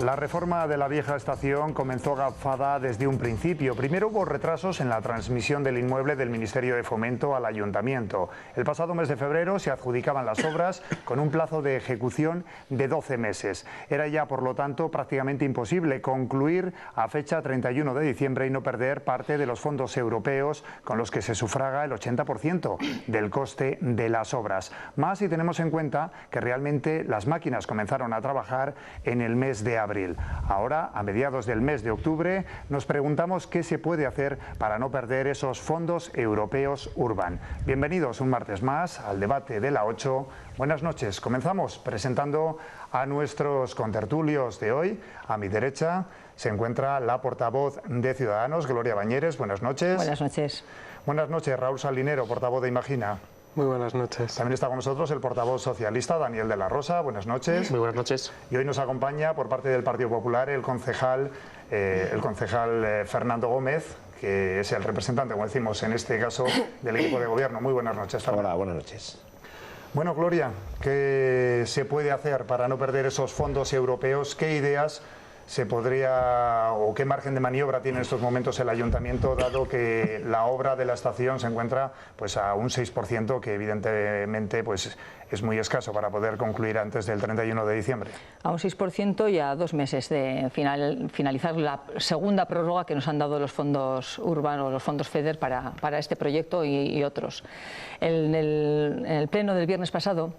La reforma de la vieja estación comenzó gafada desde un principio. Primero hubo retrasos en la transmisión del inmueble del Ministerio de Fomento al Ayuntamiento. El pasado mes de febrero se adjudicaban las obras con un plazo de ejecución de 12 meses. Era ya, por lo tanto, prácticamente imposible concluir a fecha 31 de diciembre y no perder parte de los fondos europeos con los que se sufraga el 80% del coste de las obras. Más si tenemos en cuenta que realmente las máquinas comenzaron a trabajar en el mes de abril. Ahora, a mediados del mes de octubre, nos preguntamos qué se puede hacer para no perder esos fondos europeos Urban. Bienvenidos un martes más al debate de la 8. Buenas noches. Comenzamos presentando a nuestros contertulios de hoy. A mi derecha se encuentra la portavoz de Ciudadanos, Gloria Bañeres. Buenas noches. Buenas noches. Buenas noches, Raúl Salinero, portavoz de Imagina. Muy buenas noches. También está con nosotros el portavoz socialista, Daniel de la Rosa. Buenas noches. Muy buenas noches. Y hoy nos acompaña por parte del Partido Popular el concejal Fernando Gómez, que es el representante, como decimos en este caso, del equipo de gobierno. Muy buenas noches, Fernando. Hola, buenas noches. Bueno, Gloria, ¿qué se puede hacer para no perder esos fondos europeos? ¿Qué ideas se podría o qué margen de maniobra tiene en estos momentos el ayuntamiento, dado que la obra de la estación se encuentra pues a un 6%, que evidentemente pues es muy escaso para poder concluir antes del 31 de diciembre? A un 6% y a 2 meses de finalizar la segunda prórroga que nos han dado los fondos urbanos, los fondos FEDER para este proyecto y otros. En el pleno del viernes pasado,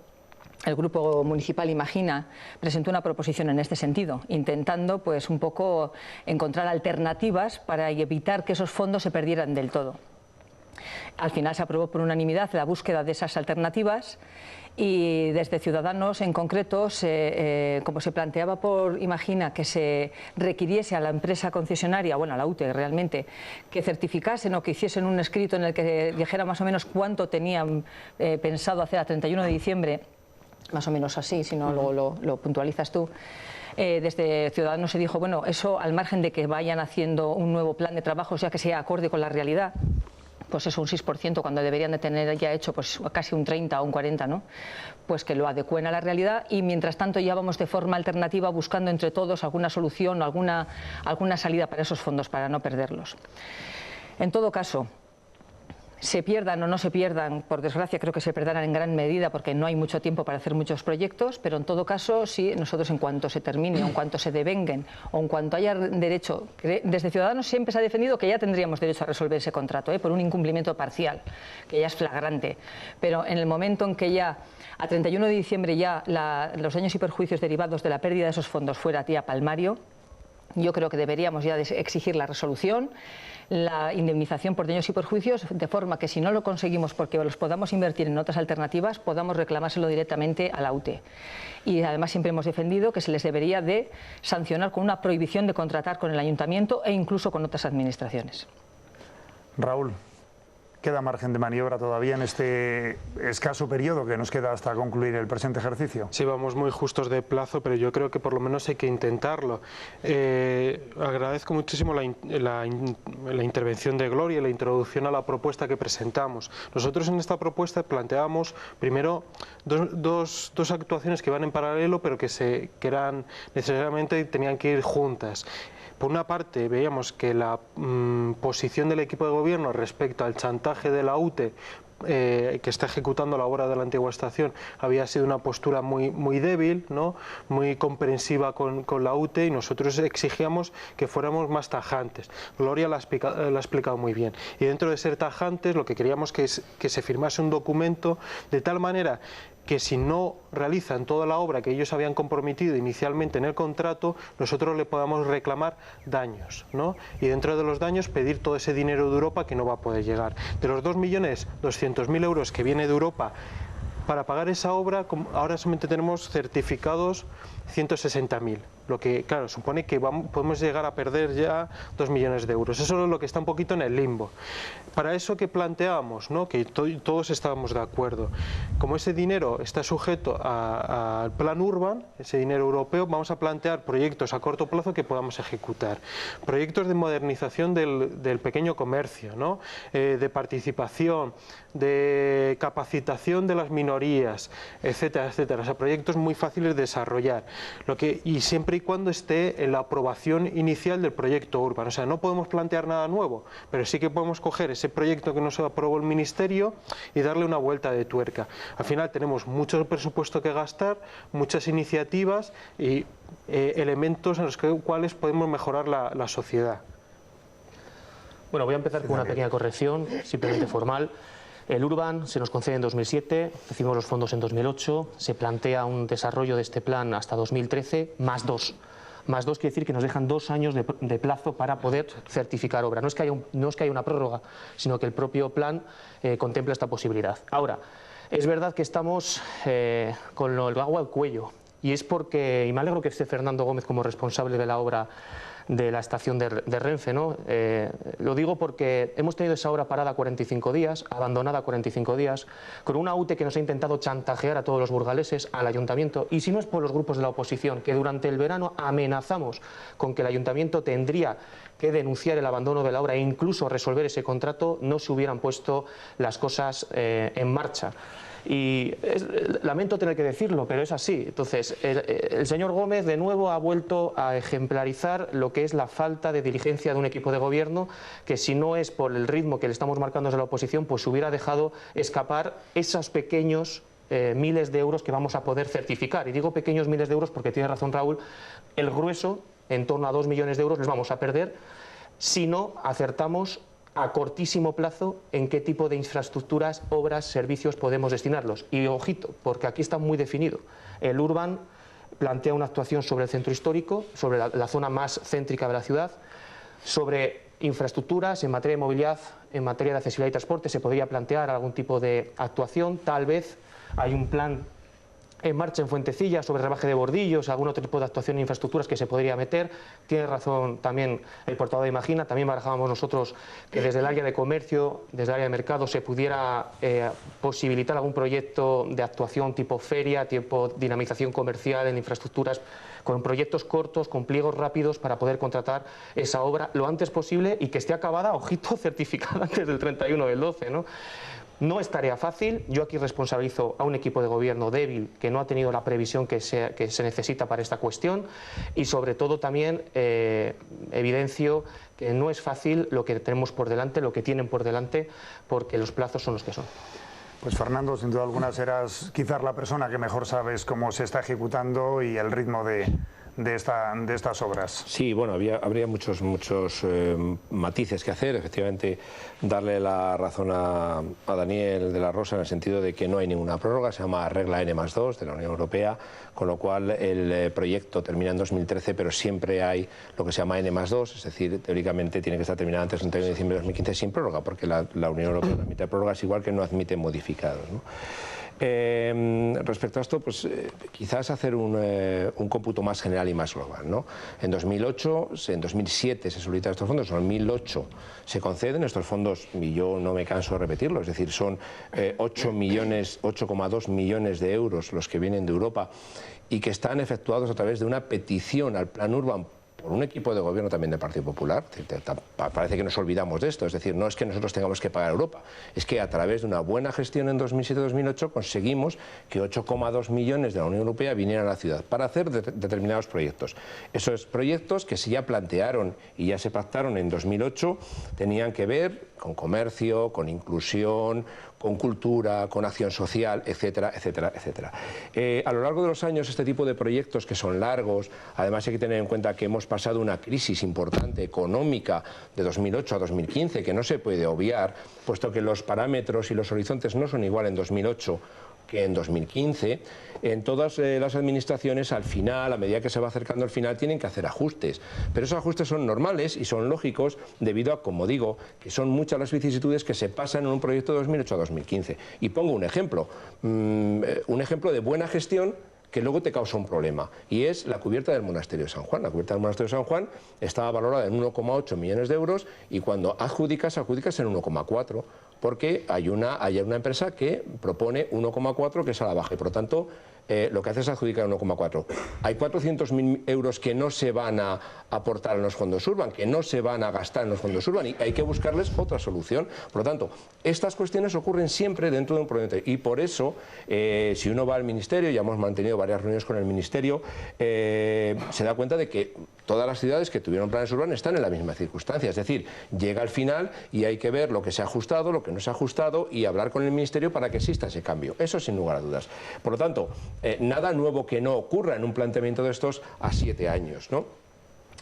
el Grupo Municipal Imagina presentó una proposición en este sentido, intentando pues un poco encontrar alternativas para evitar que esos fondos se perdieran del todo. Al final se aprobó por unanimidad la búsqueda de esas alternativas y desde Ciudadanos en concreto, como se planteaba por Imagina que se requiriese a la empresa concesionaria, bueno, a la UTE realmente, que certificasen o que hiciesen un escrito en el que dijera más o menos cuánto tenían pensado hacer a 31 de diciembre, más o menos así, si no luego lo puntualizas tú. Desde Ciudadanos se dijo, bueno, eso al margen de que vayan haciendo un nuevo plan de trabajo, ya que sea acorde con la realidad, pues eso, un 6%, cuando deberían de tener ya hecho pues casi un 30 o un 40, ¿no? Pues que lo adecúen a la realidad y mientras tanto ya vamos de forma alternativa buscando entre todos alguna solución o alguna salida para esos fondos, para no perderlos. En todo caso, se pierdan o no se pierdan, por desgracia creo que se perderán en gran medida porque no hay mucho tiempo para hacer muchos proyectos, pero en todo caso sí, nosotros en cuanto se termine, o en cuanto se devenguen o en cuanto haya derecho, desde Ciudadanos siempre se ha defendido que ya tendríamos derecho a resolver ese contrato por un incumplimiento parcial, que ya es flagrante, pero en el momento en que ya a 31 de diciembre ya los daños y perjuicios derivados de la pérdida de esos fondos fuera tía palmario, yo creo que deberíamos ya exigir la resolución, la indemnización por daños y perjuicios, de forma que si no lo conseguimos porque los podamos invertir en otras alternativas, podamos reclamárselo directamente a la UTE. Y además siempre hemos defendido que se les debería de sancionar con una prohibición de contratar con el ayuntamiento e incluso con otras administraciones. Raúl, ¿queda margen de maniobra todavía en este escaso periodo que nos queda hasta concluir el presente ejercicio? Sí, vamos muy justos de plazo, pero yo creo que por lo menos hay que intentarlo. Agradezco muchísimo la intervención de Gloria, la introducción a la propuesta que presentamos. Nosotros en esta propuesta planteábamos primero dos actuaciones que van en paralelo, pero que eran necesariamente tenían que ir juntas. Por una parte, veíamos que la posición del equipo de gobierno respecto al chantaje de la UTE que está ejecutando la obra de la antigua estación había sido una postura muy débil, ¿no? Muy comprensiva con la UTE, y nosotros exigíamos que fuéramos más tajantes. Gloria lo ha explicado muy bien. Y dentro de ser tajantes, lo que queríamos que se firmase un documento de tal manera que si no realizan toda la obra que ellos habían comprometido inicialmente en el contrato, nosotros le podamos reclamar daños, ¿no? Y dentro de los daños pedir todo ese dinero de Europa que no va a poder llegar. De los 2.200.000 euros que viene de Europa para pagar esa obra, ahora solamente tenemos certificados 160.000, lo que claro supone que podemos llegar a perder ya 2 millones de euros. Eso es lo que está un poquito en el limbo. Para eso que planteábamos, ¿no? Que todos estábamos de acuerdo, como ese dinero está sujeto al plan Urban, ese dinero europeo, vamos a plantear proyectos a corto plazo que podamos ejecutar, proyectos de modernización del pequeño comercio, ¿no? De participación, de capacitación de las minorías, etcétera, etcétera. O sea, proyectos muy fáciles de desarrollar. y siempre y cuando esté en la aprobación inicial del proyecto Urban. O sea, no podemos plantear nada nuevo, pero sí que podemos coger ese proyecto que nos aprobó el Ministerio y darle una vuelta de tuerca. Al final tenemos mucho presupuesto que gastar, muchas iniciativas y elementos en los cuales podemos mejorar la sociedad. Bueno, voy a empezar con una pequeña corrección, simplemente formal. El Urban se nos concede en 2007, recibimos los fondos en 2008, se plantea un desarrollo de este plan hasta 2013, más 2. Más 2 quiere decir que nos dejan 2 años de plazo para poder certificar obra. No es que haya una prórroga, sino que el propio plan contempla esta posibilidad. Ahora, es verdad que estamos con el agua al cuello, y es porque, y me alegro que esté Fernando Gómez como responsable de la obra de la estación de Renfe, ¿no? Lo digo porque hemos tenido esa obra parada 45 días, abandonada 45 días, con una UTE que nos ha intentado chantajear a todos los burgaleses, al ayuntamiento, y si no es por los grupos de la oposición, que durante el verano amenazamos con que el ayuntamiento tendría que denunciar el abandono de la obra e incluso resolver ese contrato, no se hubieran puesto las cosas en marcha. Y lamento tener que decirlo, pero es así. Entonces, el señor Gómez de nuevo ha vuelto a ejemplarizar lo que es la falta de diligencia de un equipo de gobierno, que si no es por el ritmo que le estamos marcando desde la oposición, pues hubiera dejado escapar esos pequeños miles de euros que vamos a poder certificar. Y digo pequeños miles de euros porque tiene razón Raúl, el grueso, en torno a 2 millones de euros, les vamos a perder si no acertamos a cortísimo plazo en qué tipo de infraestructuras, obras, servicios podemos destinarlos. Y ojito, porque aquí está muy definido. El Urban plantea una actuación sobre el centro histórico, sobre la zona más céntrica de la ciudad, sobre infraestructuras, en materia de movilidad, en materia de accesibilidad y transporte, se podría plantear algún tipo de actuación. Tal vez hay un plan en marcha en Fuentecilla sobre rebaje de bordillos, algún otro tipo de actuación en infraestructuras que se podría meter. Tiene razón también el portavoz de Imagina, también barajábamos nosotros que desde el área de comercio, desde el área de mercado se pudiera posibilitar algún proyecto de actuación tipo feria, tipo dinamización comercial en infraestructuras, con proyectos cortos, con pliegos rápidos para poder contratar esa obra lo antes posible y que esté acabada, ojito, certificada antes del 31 del 12, ¿no? No es tarea fácil. Yo aquí responsabilizo a un equipo de gobierno débil que no ha tenido la previsión que se necesita para esta cuestión y sobre todo también evidencio que no es fácil lo que tenemos por delante, lo que tienen por delante, porque los plazos son los que son. Pues Fernando, sin duda alguna serás quizás la persona que mejor sabes cómo se está ejecutando y el ritmo de estas obras. Sí, bueno, habría muchos matices que hacer. Efectivamente, darle la razón a Daniel de la Rosa en el sentido de que no hay ninguna prórroga, se llama regla N+2 de la Unión Europea, con lo cual el proyecto termina en 2013, pero siempre hay lo que se llama N+2, es decir, teóricamente tiene que estar terminado antes del 31 de diciembre de 2015 sin prórroga, porque la Unión Europea no admite prórrogas, igual que no admite modificados, ¿no? Respecto a esto, pues quizás hacer un cómputo más general y más global, ¿no? En 2008, en 2007 se solicitan estos fondos, en 2008 se conceden estos fondos, y yo no me canso de repetirlo, es decir, son 8,2 millones de euros los que vienen de Europa y que están efectuados a través de una petición al Plan Urban por un equipo de gobierno también del Partido Popular. Parece que nos olvidamos de esto, es decir, no es que nosotros tengamos que pagar a Europa, es que a través de una buena gestión en 2007-2008 conseguimos que 8,2 millones de la Unión Europea vinieran a la ciudad para hacer determinados proyectos. Esos proyectos que se ya plantearon y ya se pactaron en 2008 tenían que ver con comercio, con inclusión, con cultura, con acción social, etcétera, etcétera, etcétera. A lo largo de los años, este tipo de proyectos que son largos, además hay que tener en cuenta que hemos pasado una crisis importante económica de 2008 a 2015, que no se puede obviar, puesto que los parámetros y los horizontes no son igual en 2008 que en 2015, en todas las administraciones al final, a medida que se va acercando al final, tienen que hacer ajustes. Pero esos ajustes son normales y son lógicos debido a, como digo, que son muchas las vicisitudes que se pasan en un proyecto de 2008 a 2015. Y pongo un ejemplo de buena gestión que luego te causa un problema, y es la cubierta del Monasterio de San Juan. La cubierta del Monasterio de San Juan estaba valorada en 1,8 millones de euros y cuando adjudicas en 1,4, porque hay una empresa que propone 1,4 que es a la baja y por lo tanto lo que hace es adjudicar 1,4. Hay 400.000 euros que no se van a aportar en los fondos Urban, que no se van a gastar en los fondos Urban, y hay que buscarles otra solución. Por lo tanto, estas cuestiones ocurren siempre dentro de un proyecto, y por eso, si uno va al Ministerio, ya hemos mantenido varias reuniones con el Ministerio, se da cuenta de que todas las ciudades que tuvieron planes urbanos están en la misma circunstancia, es decir, llega al final y hay que ver lo que se ha ajustado, lo que no se ha ajustado y hablar con el Ministerio para que exista ese cambio. Eso sin lugar a dudas. Por lo tanto, nada nuevo que no ocurra en un planteamiento de estos a 7 años, ¿no?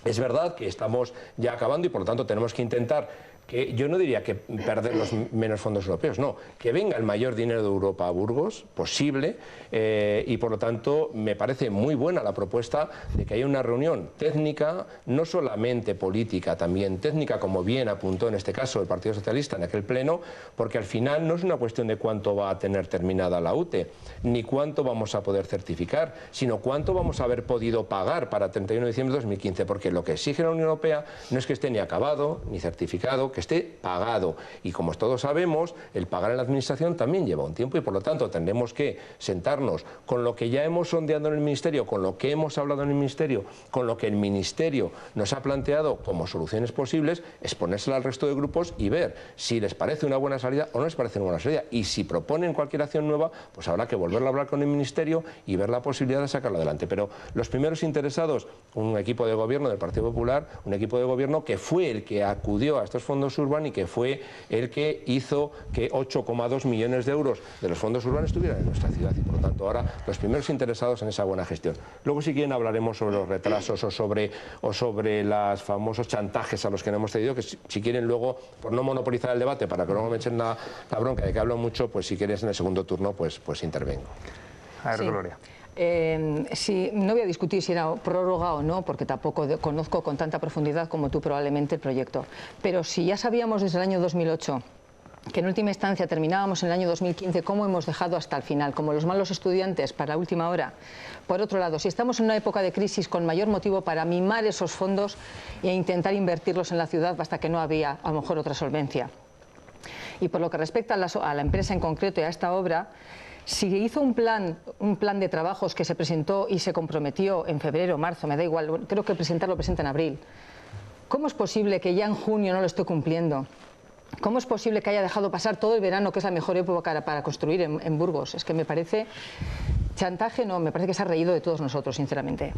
Es verdad que estamos ya acabando y por lo tanto tenemos que intentar que, yo no diría que perder los menos fondos europeos, no, que venga el mayor dinero de Europa a Burgos, posible, y por lo tanto me parece muy buena la propuesta de que haya una reunión técnica, no solamente política, también técnica, como bien apuntó en este caso el Partido Socialista en aquel pleno, porque al final no es una cuestión de cuánto va a tener terminada la UTE, ni cuánto vamos a poder certificar, sino cuánto vamos a haber podido pagar para 31 de diciembre de 2015, porque lo que exige la Unión Europea no es que esté ni acabado, ni certificado, que esté pagado. Y como todos sabemos, el pagar en la Administración también lleva un tiempo y por lo tanto tendremos que sentarnos con lo que ya hemos sondeado en el Ministerio, con lo que hemos hablado en el Ministerio, con lo que el Ministerio nos ha planteado como soluciones posibles, exponérsela al resto de grupos y ver si les parece una buena salida o no les parece una buena salida. Y si proponen cualquier acción nueva, pues habrá que volverlo a hablar con el Ministerio y ver la posibilidad de sacarlo adelante. Pero los primeros interesados, un equipo de gobierno del Partido Popular, un equipo de gobierno que fue el que acudió a estos fondos urbanos y que fue el que hizo que 8,2 millones de euros de los fondos urbanos estuvieran en nuestra ciudad y por lo tanto ahora los primeros interesados en esa buena gestión. Luego si quieren hablaremos sobre los retrasos o sobre los famosos chantajes a los que no hemos cedido, que si quieren luego, por no monopolizar el debate, para que luego me echen la bronca de que hablo mucho, pues si quieres en el segundo turno pues intervengo. A ver, Sí. Gloria. Sí, no voy a discutir si era prórroga o no, porque tampoco conozco con tanta profundidad como tú probablemente el proyecto. Pero si ya sabíamos desde el año 2008 que en última instancia terminábamos en el año 2015, ¿cómo hemos dejado hasta el final? Como los malos estudiantes para última hora. Por otro lado, si estamos en una época de crisis, con mayor motivo para mimar esos fondos e intentar invertirlos en la ciudad, basta que no había a lo mejor otra solvencia. Y por lo que respecta a la empresa en concreto y a esta obra, si hizo un plan de trabajos que se presentó y se comprometió en febrero, marzo, me da igual, creo que presenta en abril, ¿cómo es posible que ya en junio no lo esté cumpliendo? ¿Cómo es posible que haya dejado pasar todo el verano, que es la mejor época para construir en Burgos? Es que me parece chantaje, no, me parece que se ha reído de todos nosotros, sinceramente.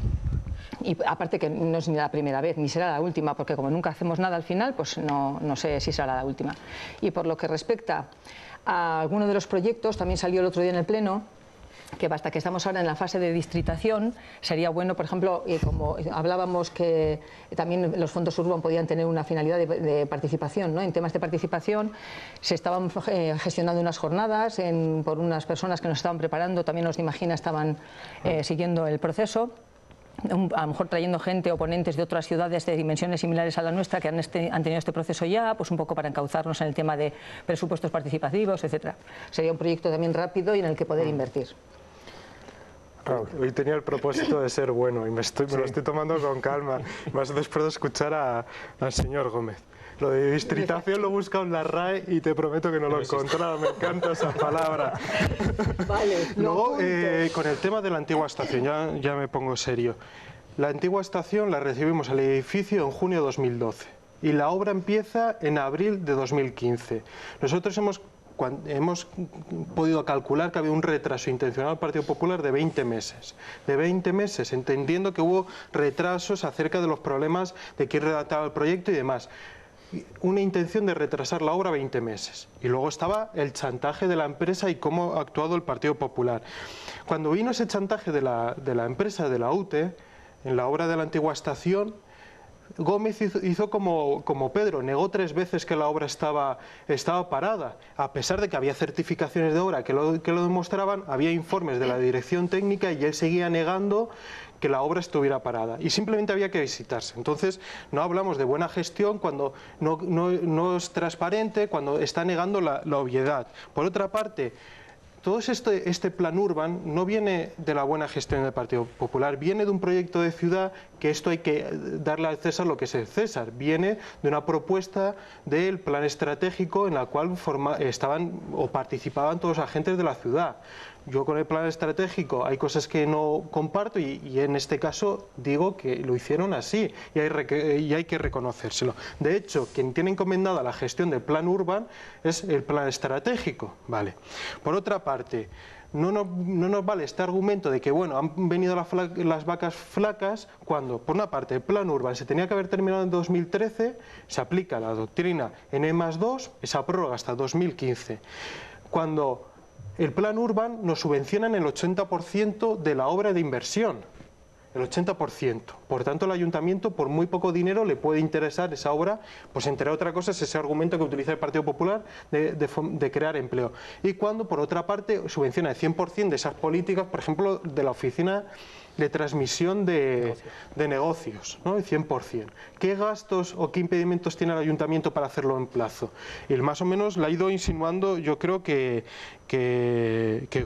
Y aparte que no es ni la primera vez, ni será la última, porque como nunca hacemos nada al final, pues no sé si será la última. Y por lo que respecta a alguno de los proyectos, también salió el otro día en el Pleno, que basta que estamos ahora en la fase de distritación, sería bueno, por ejemplo, como hablábamos que también los fondos urbanos podían tener una finalidad de participación, ¿no? En temas de participación se estaban gestionando unas jornadas por unas personas que nos estaban preparando, también los de Imagina estaban siguiendo el proceso. A lo mejor trayendo gente o ponentes de otras ciudades de dimensiones similares a la nuestra que han tenido este proceso ya, pues un poco para encauzarnos en el tema de presupuestos participativos, etcétera. Sería un proyecto también rápido y en el que poder invertir. Hoy tenía el propósito de ser bueno y me lo estoy tomando con calma, más después de escuchar al señor Gómez. Lo de distritación lo he buscado en la RAE y te prometo que no lo he encontrado, me encanta esa palabra. Vale, luego, con el tema de la antigua estación, ya me pongo serio. La antigua estación la recibimos al edificio en junio de 2012 y la obra empieza en abril de 2015. Nosotros hemos podido calcular que había un retraso intencional del Partido Popular de 20 meses. De 20 meses, entendiendo que hubo retrasos acerca de los problemas de quién redactaba el proyecto y demás. Una intención de retrasar la obra 20 meses. Y luego estaba el chantaje de la empresa y cómo ha actuado el Partido Popular. Cuando vino ese chantaje de la empresa, de la UTE, en la obra de la antigua estación, Gómez hizo como Pedro, negó 3 veces que la obra estaba parada, a pesar de que había certificaciones de obra que lo demostraban, había informes de la dirección técnica y él seguía negando que la obra estuviera parada y simplemente había que visitarse. Entonces no hablamos de buena gestión cuando no es transparente, cuando está negando la obviedad. Por otra parte, todo este plan urban no viene de la buena gestión del Partido Popular, viene de un proyecto de ciudad que esto hay que darle al César lo que es el César, viene de una propuesta del plan estratégico en la cual participaban todos los agentes de la ciudad. yo con el plan estratégico hay cosas que no comparto y en este caso digo que lo hicieron así y hay que reconocérselo. De hecho, quien tiene encomendada la gestión del plan Urban es el plan estratégico. Vale. Por otra parte, no nos vale este argumento de que, bueno, han venido las vacas flacas cuando, por una parte, el plan Urban se tenía que haber terminado en 2013, se aplica la doctrina N+2, esa prórroga hasta 2015. Cuando el plan Urban nos subvenciona en el 80% de la obra de inversión. El 80%. Por tanto, el ayuntamiento, por muy poco dinero, le puede interesar esa obra, pues entre otras cosas, ese argumento que utiliza el Partido Popular de crear empleo. Y cuando, por otra parte, subvenciona el 100% de esas políticas, por ejemplo, de la oficina de transmisión de negocios, ¿no? El 100%. ¿Qué gastos o qué impedimentos tiene el ayuntamiento para hacerlo en plazo? Y más o menos la ha ido insinuando, yo creo que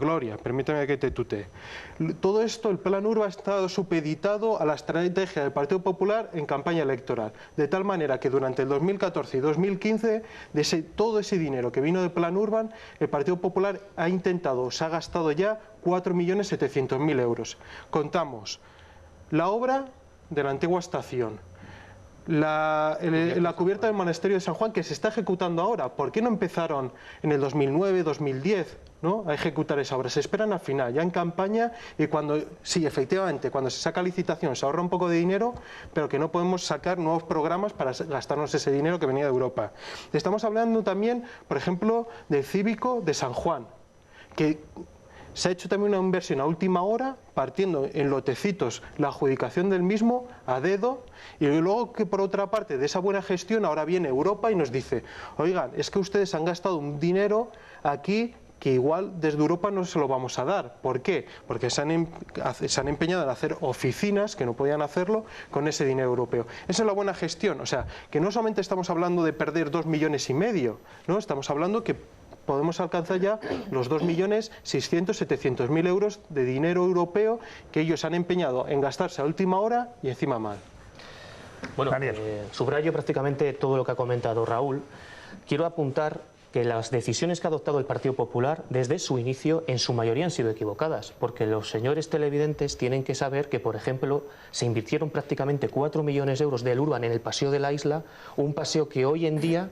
Gloria, permítame que te tutee. Todo esto, el plan Urban, ha estado supeditado a la estrategia del Partido Popular en campaña electoral, de tal manera que durante el 2014 y 2015, todo ese dinero que vino del plan Urban, el Partido Popular ha intentado, se ha gastado ya 4.700.000 euros. Contamos la obra de la antigua estación, la cubierta del monasterio de San Juan, que se está ejecutando ahora. ¿Por qué no empezaron en el 2009, 2010, ¿no?, a ejecutar esa obra? Se esperan al final, ya en campaña, y cuando, sí, efectivamente, cuando se saca licitación se ahorra un poco de dinero, pero que no podemos sacar nuevos programas para gastarnos ese dinero que venía de Europa. Estamos hablando también, por ejemplo, del cívico de San Juan, que se ha hecho también una inversión a última hora, partiendo en lotecitos la adjudicación del mismo a dedo, y luego que por otra parte de esa buena gestión ahora viene Europa y nos dice: oigan, es que ustedes han gastado un dinero aquí que igual desde Europa no se lo vamos a dar. ¿Por qué? Porque se han empeñado en hacer oficinas que no podían hacerlo con ese dinero europeo. Esa es la buena gestión. O sea, que no solamente estamos hablando de perder 2,5 millones, ¿no? Estamos hablando que podemos alcanzar ya los 2.600.000-700.000 euros de dinero europeo que ellos han empeñado en gastarse a última hora y encima mal. Bueno, subrayo prácticamente todo lo que ha comentado Raúl. Quiero apuntar que las decisiones que ha adoptado el Partido Popular desde su inicio en su mayoría han sido equivocadas, porque los señores televidentes tienen que saber que, por ejemplo, se invirtieron prácticamente 4 millones de euros del Urban en el paseo de la isla, un paseo que hoy en día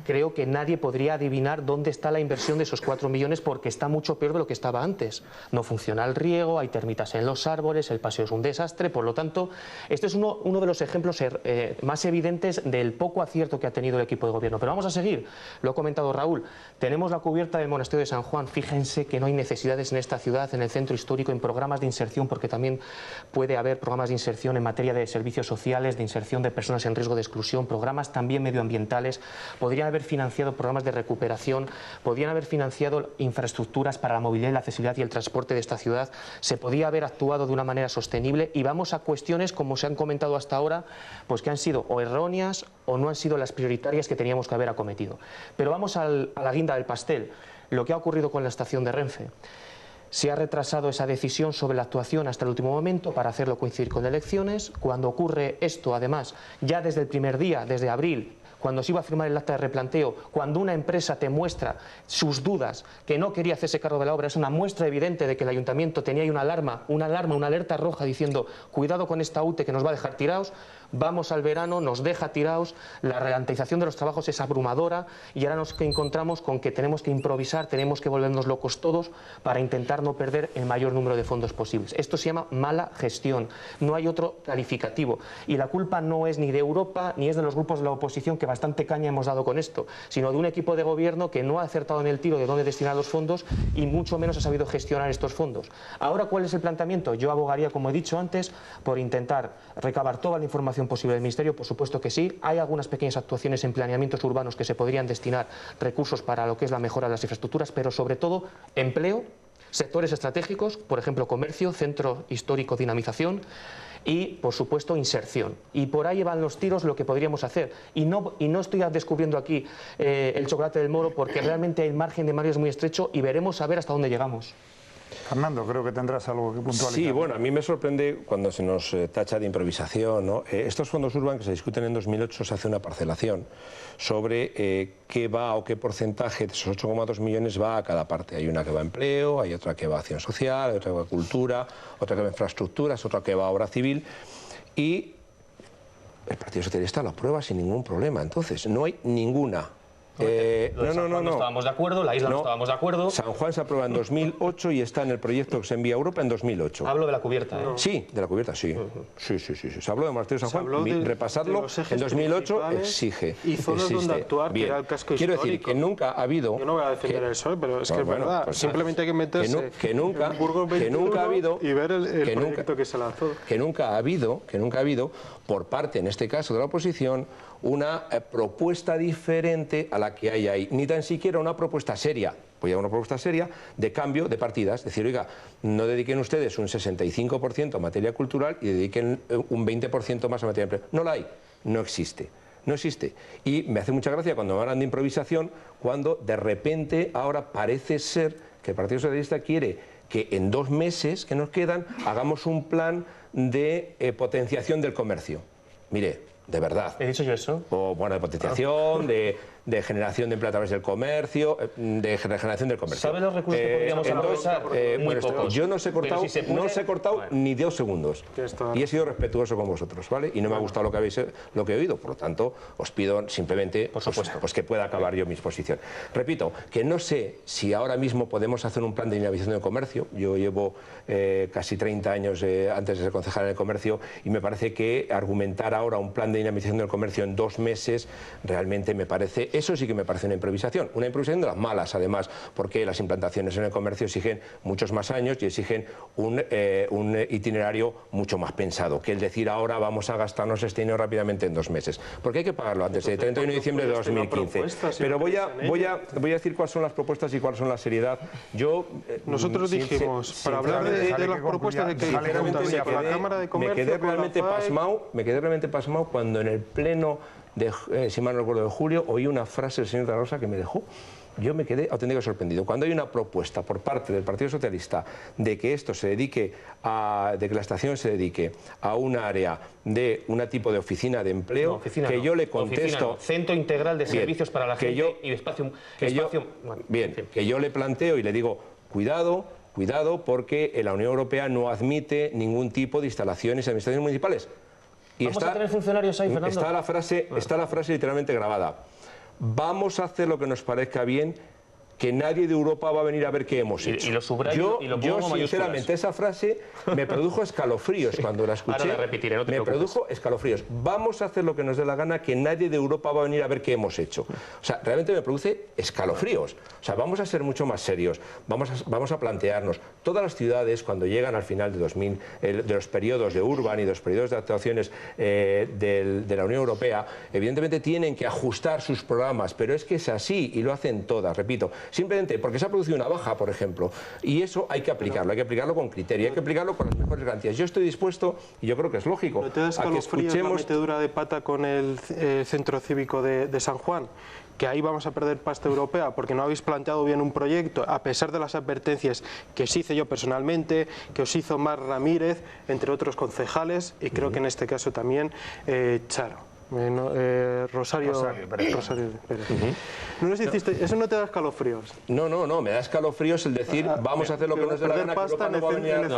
creo que nadie podría adivinar dónde está la inversión de esos 4 millones, porque está mucho peor de lo que estaba antes. No funciona el riego, hay termitas en los árboles, el paseo es un desastre. Por lo tanto, este es uno de los ejemplos más evidentes del poco acierto que ha tenido el equipo de gobierno. Pero vamos a seguir, lo ha comentado Raúl. Tenemos la cubierta del monasterio de San Juan. Fíjense que no hay necesidades en esta ciudad, en el centro histórico, en programas de inserción, porque también puede haber programas de inserción en materia de servicios sociales, de inserción de personas en riesgo de exclusión, programas también medioambientales. Podrían haber financiado programas de recuperación, podrían haber financiado infraestructuras para la movilidad y la accesibilidad y el transporte de esta ciudad. Se podía haber actuado de una manera sostenible, y vamos a cuestiones, como se han comentado hasta ahora, pues que han sido o erróneas o no han sido las prioritarias que teníamos que haber acometido. Pero vamos a la guinda del pastel, lo que ha ocurrido con la estación de Renfe. Se ha retrasado esa decisión sobre la actuación hasta el último momento para hacerlo coincidir con elecciones. Cuando ocurre esto, además, ya desde el primer día, desde abril, cuando se iba a firmar el acta de replanteo, cuando una empresa te muestra sus dudas, que no quería hacerse cargo de la obra, es una muestra evidente de que el ayuntamiento tenía ahí una alerta roja diciendo: cuidado con esta UTE que nos va a dejar tirados. Vamos al verano, nos deja tirados, la ralentización de los trabajos es abrumadora, y ahora nos encontramos con que tenemos que improvisar, tenemos que volvernos locos todos para intentar no perder el mayor número de fondos posibles. Esto se llama mala gestión, no hay otro calificativo, y la culpa no es ni de Europa ni es de los grupos de la oposición, que bastante caña hemos dado con esto, sino de un equipo de gobierno que no ha acertado en el tiro de dónde destinar los fondos y mucho menos ha sabido gestionar estos fondos. Ahora, ¿cuál es el planteamiento? Yo abogaría, como he dicho antes, por intentar recabar toda la información posible del Ministerio. Por supuesto que sí, hay algunas pequeñas actuaciones en planeamientos urbanos que se podrían destinar recursos para lo que es la mejora de las infraestructuras, pero sobre todo empleo, sectores estratégicos, por ejemplo comercio, centro histórico, dinamización, y por supuesto inserción. Y por ahí van los tiros, lo que podríamos hacer. Y no estoy descubriendo aquí el chocolate del Moro, porque realmente el margen de maniobra es muy estrecho y veremos a ver hasta dónde llegamos. Fernando, creo que tendrás algo que puntualizar. Sí, bueno, a mí me sorprende cuando se nos tacha de improvisación, ¿no? Estos fondos urban que se discuten en 2008 se hace una parcelación sobre qué va o qué porcentaje de esos 8,2 millones va a cada parte. Hay una que va a empleo, hay otra que va a acción social, hay otra que va a cultura, otra que va a infraestructuras, otra que va a obra civil y el Partido Socialista lo aprueba sin ningún problema. Entonces, no hay ninguna. No estábamos de acuerdo, la isla no estábamos de acuerdo. San Juan se aprueba en 2008 y está en el proyecto que se envía a Europa en 2008. Hablo de la cubierta, ¿eh? Sí, de la cubierta, sí. Sí. Se habló de Monasterio de San Juan, repasarlo en 2008 exige. Y zonas donde actuar, que era el casco histórico. Quiero decir que nunca ha habido... Yo no voy a defender el PSOE, pero es que es verdad. Pues simplemente hay que meterse en Burgos 21 y ver el proyecto que se lanzó. Que nunca ha habido, por parte, en este caso, de la oposición, una propuesta diferente a la que hay ahí, ni tan siquiera una propuesta seria, de cambio de partidas, es decir, oiga, no dediquen ustedes un 65% a materia cultural y dediquen un 20% más a materia de empleo. No la hay, no existe. Y me hace mucha gracia cuando me hablan de improvisación, cuando de repente ahora parece ser que el Partido Socialista quiere que en 2 meses que nos quedan hagamos un plan de potenciación del comercio. Mire, de verdad. ¿He dicho yo eso? O, bueno, de potenciación, de generación de empleo a través del comercio, de generación del comercio. ¿Sabe los recursos que podríamos aprovechar? Muy pocos. Yo no os he cortado, no os he cortado ni 2 segundos. Y he sido respetuoso con vosotros, ¿vale? Y no me ha gustado lo que he oído. Por lo tanto, os pido simplemente pues que pueda acabar yo mi exposición. Repito, que no sé si ahora mismo podemos hacer un plan de dinamización del comercio. Yo llevo casi 30 años antes de ser concejal en el comercio y me parece que argumentar ahora un plan de dinamización del comercio en 2 meses realmente me parece... Eso sí que me parece una improvisación de las malas, además, porque las implantaciones en el comercio exigen muchos más años y exigen un itinerario mucho más pensado, que el decir ahora vamos a gastarnos este dinero rápidamente en 2 meses, porque hay que pagarlo antes del 31 de diciembre de 2015. Pero voy a decir cuáles son las propuestas y cuál son la seriedad. Nosotros dijimos, para hablar de las propuestas de que la Cámara de Comercio... Me quedé realmente pasmado cuando en el pleno si mal no recuerdo, de julio, oí una frase del señor de la Rosa que me dejó. Yo me quedé auténticamente sorprendido. Cuando hay una propuesta por parte del Partido Socialista de que esto se dedique de que la estación se dedique a un área de un tipo de oficina de empleo, yo le contesto... Centro Integral de Servicios para la Gente y espacio... Que yo le planteo y le digo, cuidado, porque la Unión Europea no admite ningún tipo de instalaciones y administraciones municipales. Y ¿Vamos a tener funcionarios ahí, Fernando? Está la frase literalmente grabada. Vamos a hacer lo que nos parezca bien, que nadie de Europa va a venir a ver qué hemos hecho. Y lo subrayo y lo pongo yo sinceramente, esa frase me produjo escalofríos cuando la escuché. Ahora la repetiré, no te preocupes. Produjo escalofríos. Vamos a hacer lo que nos dé la gana, que nadie de Europa va a venir a ver qué hemos hecho. O sea, realmente me produce escalofríos. O sea, vamos a ser mucho más serios. Vamos a plantearnos. Todas las ciudades, cuando llegan al final de los periodos de Urban y de los periodos de actuaciones de la Unión Europea, evidentemente tienen que ajustar sus programas, pero es que es así y lo hacen todas, repito. Simplemente porque se ha producido una baja, por ejemplo, y eso hay que aplicarlo con criterio, hay que aplicarlo con las mejores garantías. Yo estoy dispuesto, y yo creo que es lógico, ¿no te da escalofríos la metedura de pata con el centro cívico de San Juan? Que ahí vamos a perder pasta europea porque no habéis planteado bien un proyecto, a pesar de las advertencias que os hice yo personalmente, que os hizo Mar Ramírez, entre otros concejales, y creo que en este caso también Charo. Rosario Pérez. ¿No les hiciste, eso no te da escalofríos? No, me da escalofríos el decir vamos a hacer lo que nos dé la gana, que Europa no va a venir a...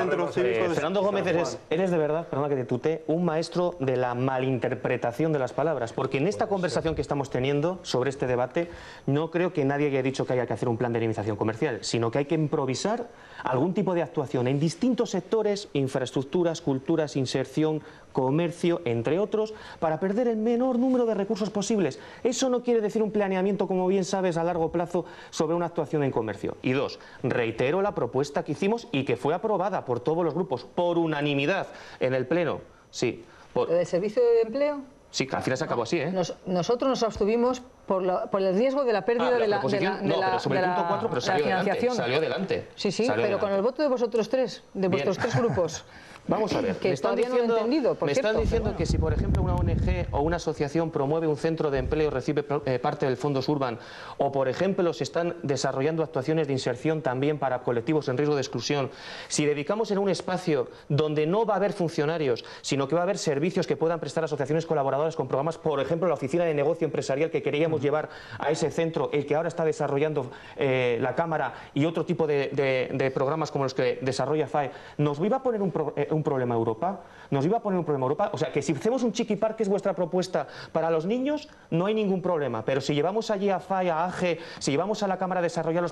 Fernando Gómez, eres de verdad, perdona que te tutee, un maestro de la malinterpretación de las palabras, porque en esta conversación que estamos teniendo sobre este debate, no creo que nadie haya dicho que haya que hacer un plan de dinamización comercial, sino que hay que improvisar algún tipo de actuación en distintos sectores, infraestructuras, culturas, inserción, comercio, entre otros, para perder el menor número de recursos posibles. Eso no quiere decir un planeamiento, como bien sabes, a largo plazo sobre una actuación en comercio. Y 2, reitero la propuesta que hicimos y que fue aprobada por todos los grupos, por unanimidad, en el Pleno. Sí. ¿El servicio de empleo? Sí, que al final se acabó así, ¿eh? Nosotros nos abstuvimos por el riesgo de la pérdida de la financiación. Salió adelante. Sí, pero con el voto de vosotros tres, de vuestros tres grupos. Vamos a ver, Que todavía no lo he entendido, por me cierto, están diciendo pero bueno. que si, por ejemplo, una ONG o una asociación promueve un centro de empleo y recibe parte del Fondos Urban, o, por ejemplo, se están desarrollando actuaciones de inserción también para colectivos en riesgo de exclusión, si dedicamos en un espacio donde no va a haber funcionarios, sino que va a haber servicios que puedan prestar asociaciones colaboradoras con programas, por ejemplo, la oficina de negocio empresarial que queríamos llevar a ese centro, el que ahora está desarrollando la Cámara y otro tipo de programas como los que desarrolla FAE, ¿nos iba a poner un problema Europa? ¿Nos iba a poner un problema Europa? O sea, que si hacemos un chiqui park, que es vuestra propuesta para los niños, no hay ningún problema, pero si llevamos allí a FAE, a AGE, si llevamos a la Cámara a desarrollar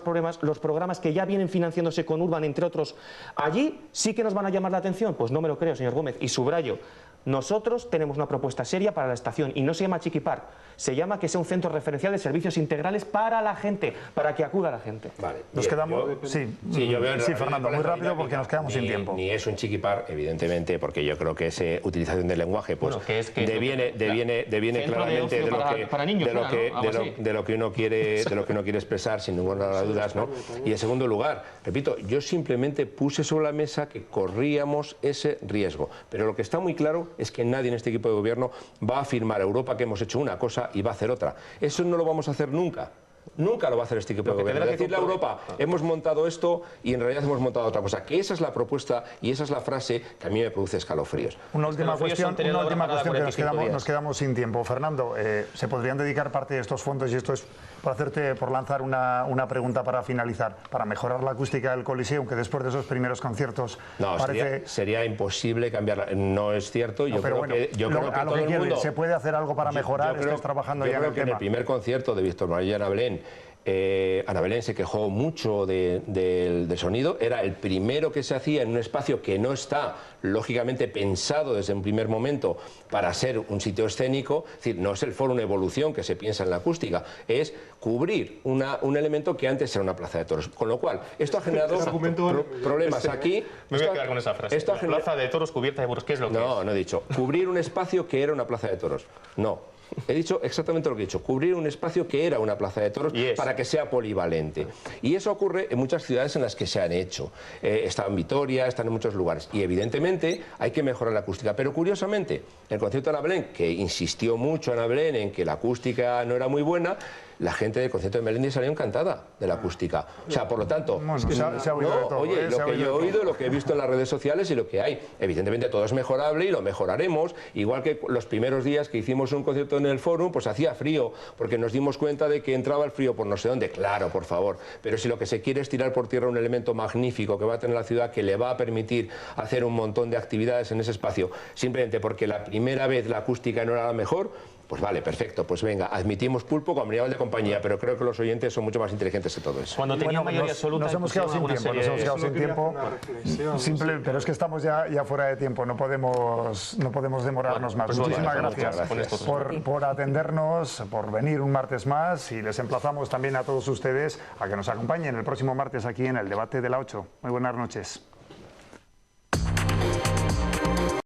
los programas que ya vienen financiándose con Urban, entre otros, allí sí que nos van a llamar la atención. Pues no me lo creo, señor Gómez, y subrayo. Nosotros tenemos una propuesta seria para la estación y no se llama Chiqui Park, se llama que sea un centro referencial de servicios integrales para la gente, para que acuda la gente. Vale. Nos quedamos... Yo veo Fernando, muy rápido porque nos quedamos sin tiempo. Ni es un chiqui park, evidentemente, porque yo creo que esa utilización del lenguaje pues deviene claramente de lo que uno quiere expresar, sin ninguna duda, ¿no? Y en segundo lugar, repito, yo simplemente puse sobre la mesa que corríamos ese riesgo, pero lo que está muy claro es que nadie en este equipo de gobierno va a afirmar a Europa que hemos hecho una cosa y va a hacer otra. Eso no lo vamos a hacer nunca. Nunca lo va a hacer este equipo de gobierno. Decirle a Europa, hemos montado esto y en realidad hemos montado otra cosa. Que esa es la propuesta y esa es la frase que a mí me produce escalofríos. Una última cuestión que nos quedamos sin tiempo. Fernando, ¿se podrían dedicar parte de estos fondos, y esto es por lanzar una pregunta para finalizar, para mejorar la acústica del Coliseo, aunque después de esos primeros conciertos sería imposible cambiarla? No es cierto. Yo creo que todo el mundo... ¿Se puede hacer algo para mejorar? ¿Estás trabajando ya en el tema? En el primer concierto de Víctor Manuel y Ana Belén, Ana Belén se quejó mucho del sonido. Era el primero que se hacía en un espacio que no está lógicamente pensado desde un primer momento para ser un sitio escénico. Es decir, no es el Fórum Evolución que se piensa en la acústica, es cubrir un elemento que antes era una plaza de toros. Con lo cual, esto ha generado problemas aquí. Me voy a quedar con esa frase. La plaza de toros cubierta de burros, ¿qué es lo que es? No he dicho cubrir un espacio que era una plaza de toros. No. He dicho exactamente lo que he dicho, cubrir un espacio que era una plaza de toros para que sea polivalente. Y eso ocurre en muchas ciudades en las que se han hecho. Está en Vitoria, están en muchos lugares. Y evidentemente hay que mejorar la acústica. Pero curiosamente, el concierto de Ana Belén, que insistió mucho Ana Belén en que la acústica no era muy buena, la gente del concierto de Melendi salió encantada de la acústica. O sea, por lo tanto, se ha oído de todo, oye, lo que yo he oído, lo que he visto en las redes sociales y lo que hay. Evidentemente todo es mejorable y lo mejoraremos. Igual que los primeros días que hicimos un concierto en el Fórum, pues hacía frío, porque nos dimos cuenta de que entraba el frío por no sé dónde. Claro, por favor. Pero si lo que se quiere es tirar por tierra un elemento magnífico que va a tener la ciudad, que le va a permitir hacer un montón de actividades en ese espacio, simplemente porque la primera vez la acústica no era la mejor, pues vale, perfecto, pues venga, admitimos pulpo como nivel de compañía, pero creo que los oyentes son mucho más inteligentes que todo eso. Cuando tenía mayoría absoluta... Nos hemos quedado sin tiempo, Simple, pero es que estamos ya fuera de tiempo, no podemos demorarnos más. Pues Muchísimas gracias por atendernos, por venir un martes más, y les emplazamos también a todos ustedes a que nos acompañen el próximo martes aquí en el debate de la 8. Muy buenas noches.